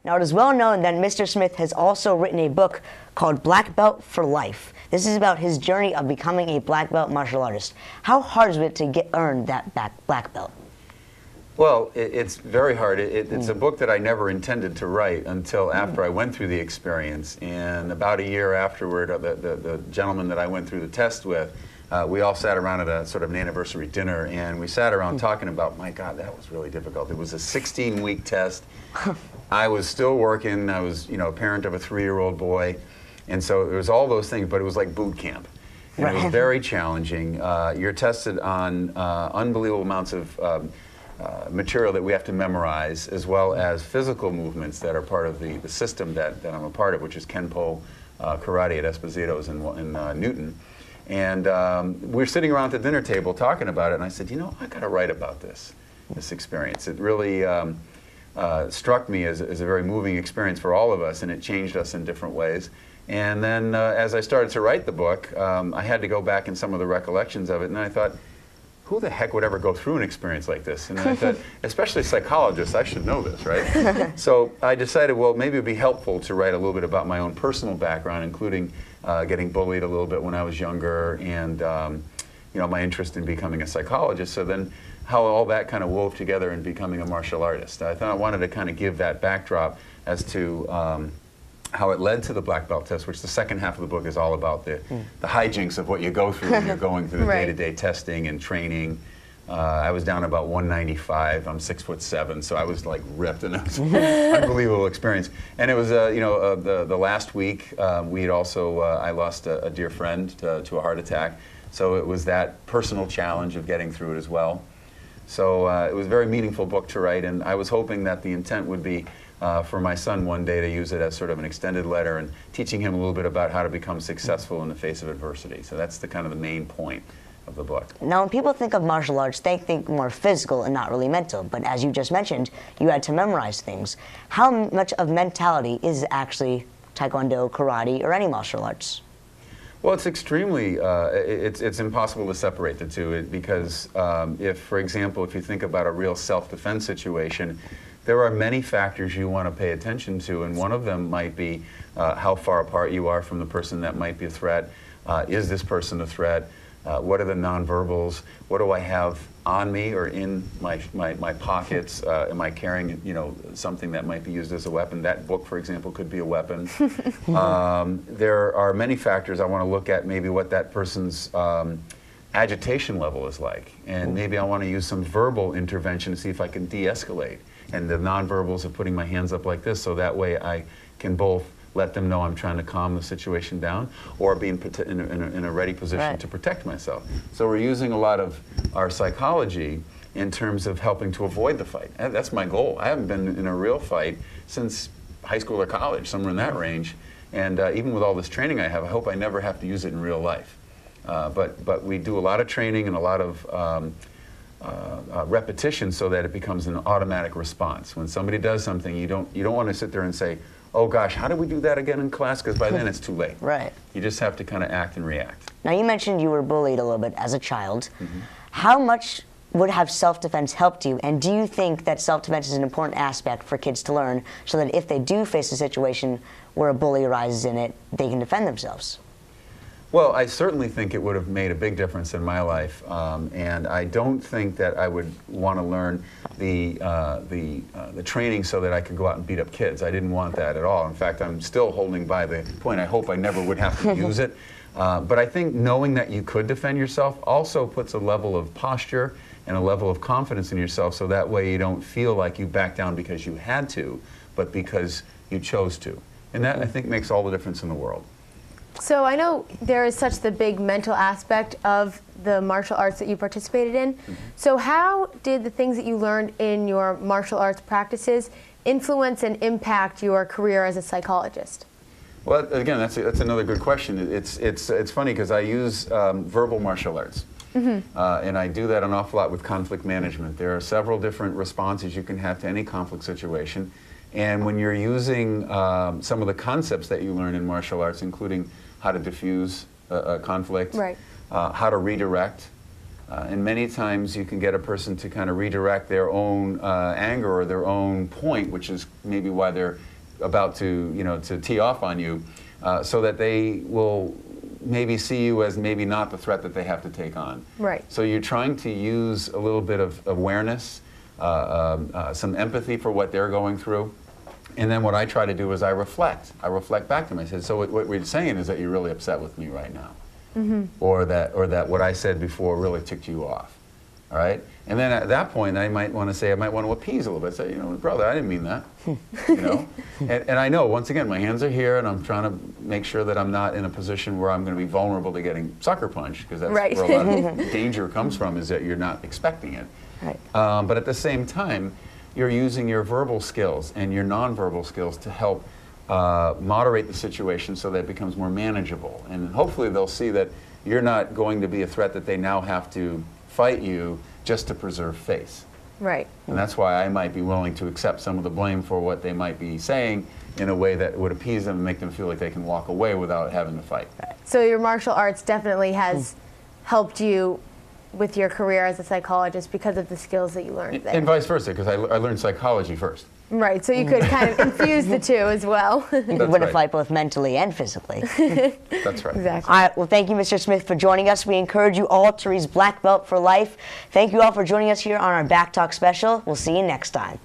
Now, it is well known that Mr. Smith has also written a book called Black Belt for Life. This is about his journey of becoming a black belt martial artist. How hard is it to earn that black belt? Well, it's very hard. It's a book that I never intended to write until after I went through the experience. And about a year afterward, the gentleman that I went through the test with, we all sat around at a sort of an anniversary dinner, and we sat around talking about, my God, that was really difficult. It was a 16-week test. I was still working. I was, a parent of a 3-year-old boy. And so it was all those things, but it was like boot camp. And it was very challenging. You're tested on unbelievable amounts of material that we have to memorize, as well as physical movements that are part of the system that I'm a part of, which is Kenpo karate at Esposito's in Newton. And we're sitting around the dinner table talking about it, and I said, I got to write about this experience. It really struck me as a very moving experience for all of us, and it changed us in different ways. And then as I started to write the book, I had to go back in some of the recollections of it, and I thought, who the heck would ever go through an experience like this? And I thought, especially psychologists, I should know this, right? So I decided, well, maybe it would be helpful to write a little bit about my own personal background, including getting bullied a little bit when I was younger, and my interest in becoming a psychologist. So then how all that kind of wove together in becoming a martial artist. I thought I wanted to kind of give that backdrop as to how it led to the black belt test, which the second half of the book is all about the hijinks of what you go through when you're going through the day-to-day testing and training. I was down about 195. I'm 6'7", so I was like ripped, and it was an unbelievable experience. And it was, the last week we had also I lost a dear friend to a heart attack, so it was that personal challenge of getting through it as well. So it was a very meaningful book to write, and I was hoping that the intent would be for my son one day to use it as sort of an extended letter and teaching him a little bit about how to become successful in the face of adversity. So that's the kind of the main point of the book. Now, when people think of martial arts, they think more physical and not really mental. But as you just mentioned, you had to memorize things. How much of mentality is actually Taekwondo, karate, or any martial arts? Well, it's extremely, it's impossible to separate the two because if, for example, if you think about a real self-defense situation, there are many factors you want to pay attention to, and one of them might be how far apart you are from the person that might be a threat. Is this person a threat? What are the nonverbals? What do I have on me or in my pockets? Am I carrying, something that might be used as a weapon? That book, for example, could be a weapon. There are many factors I want to look at, maybe what that person's agitation level is like. And maybe I want to use some verbal intervention to see if I can de-escalate. And the nonverbals of putting my hands up like this, so that way I can both let them know I'm trying to calm the situation down, or be in a ready position to protect myself. So we're using a lot of our psychology in terms of helping to avoid the fight. And that's my goal. I haven't been in a real fight since high school or college, somewhere in that range. And even with all this training I have, I hope I never have to use it in real life. But we do a lot of training and a lot of repetition so that it becomes an automatic response. When somebody does something, you don't want to sit there and say, oh gosh, how did we do that again in class? Because by then it's too late. Right. You just have to kind of act and react. Now, you mentioned you were bullied a little bit as a child. How much would have self-defense helped you, and do you think that self-defense is an important aspect for kids to learn so that if they do face a situation where a bully arises in it, they can defend themselves? Well, I certainly think it would have made a big difference in my life, and I don't think that I would want to learn the training so that I could go out and beat up kids. I didn't want that at all. In fact, I'm still holding by the point I hope I never would have to use it. But I think knowing that you could defend yourself also puts a level of posture and a level of confidence in yourself, so that way you don't feel like you back down because you had to, but because you chose to. And that, I think, makes all the difference in the world. So I know there is such the big mental aspect of the martial arts that you participated in. So how did the things that you learned in your martial arts practices influence and impact your career as a psychologist? Well, again, that's another good question. It's funny because I use verbal martial arts. And I do that an awful lot with conflict management. There are several different responses you can have to any conflict situation. And when you're using some of the concepts that you learn in martial arts, including how to diffuse a conflict, how to redirect, and many times you can get a person to kind of redirect their own anger or their own point, which is maybe why they're about to, to tee off on you, so that they will maybe see you as maybe not the threat that they have to take on. Right. So you're trying to use a little bit of awareness, some empathy for what they're going through. And then what I try to do is I reflect back to them. I said, so what we're saying is that you're really upset with me right now. Mm-hmm. or that what I said before really ticked you off. All right? And then at that point, I might want to appease a little bit. Say, brother, I didn't mean that. And I know, once again, my hands are here, and I'm trying to make sure that I'm not in a position where I'm going to be vulnerable to getting sucker punched, because that's right. where a lot of danger comes from, is that you're not expecting it. Right. But at the same time, you're using your verbal skills and your nonverbal skills to help moderate the situation so that it becomes more manageable. And hopefully they'll see that you're not going to be a threat that they now have to fight you just to preserve face. Right. And that's why I might be willing to accept some of the blame for what they might be saying in a way that would appease them and make them feel like they can walk away without having to fight. So your martial arts definitely has helped you with your career as a psychologist because of the skills that you learned there. And vice versa, because I learned psychology first. Right, so you could kind of infuse the two as well. You could win a fight both mentally and physically. That's right. Exactly. All right, well, thank you, Mr. Smith, for joining us. We encourage you all to reach black belt for life. Thank you all for joining us here on our Back Talk special. We'll see you next time.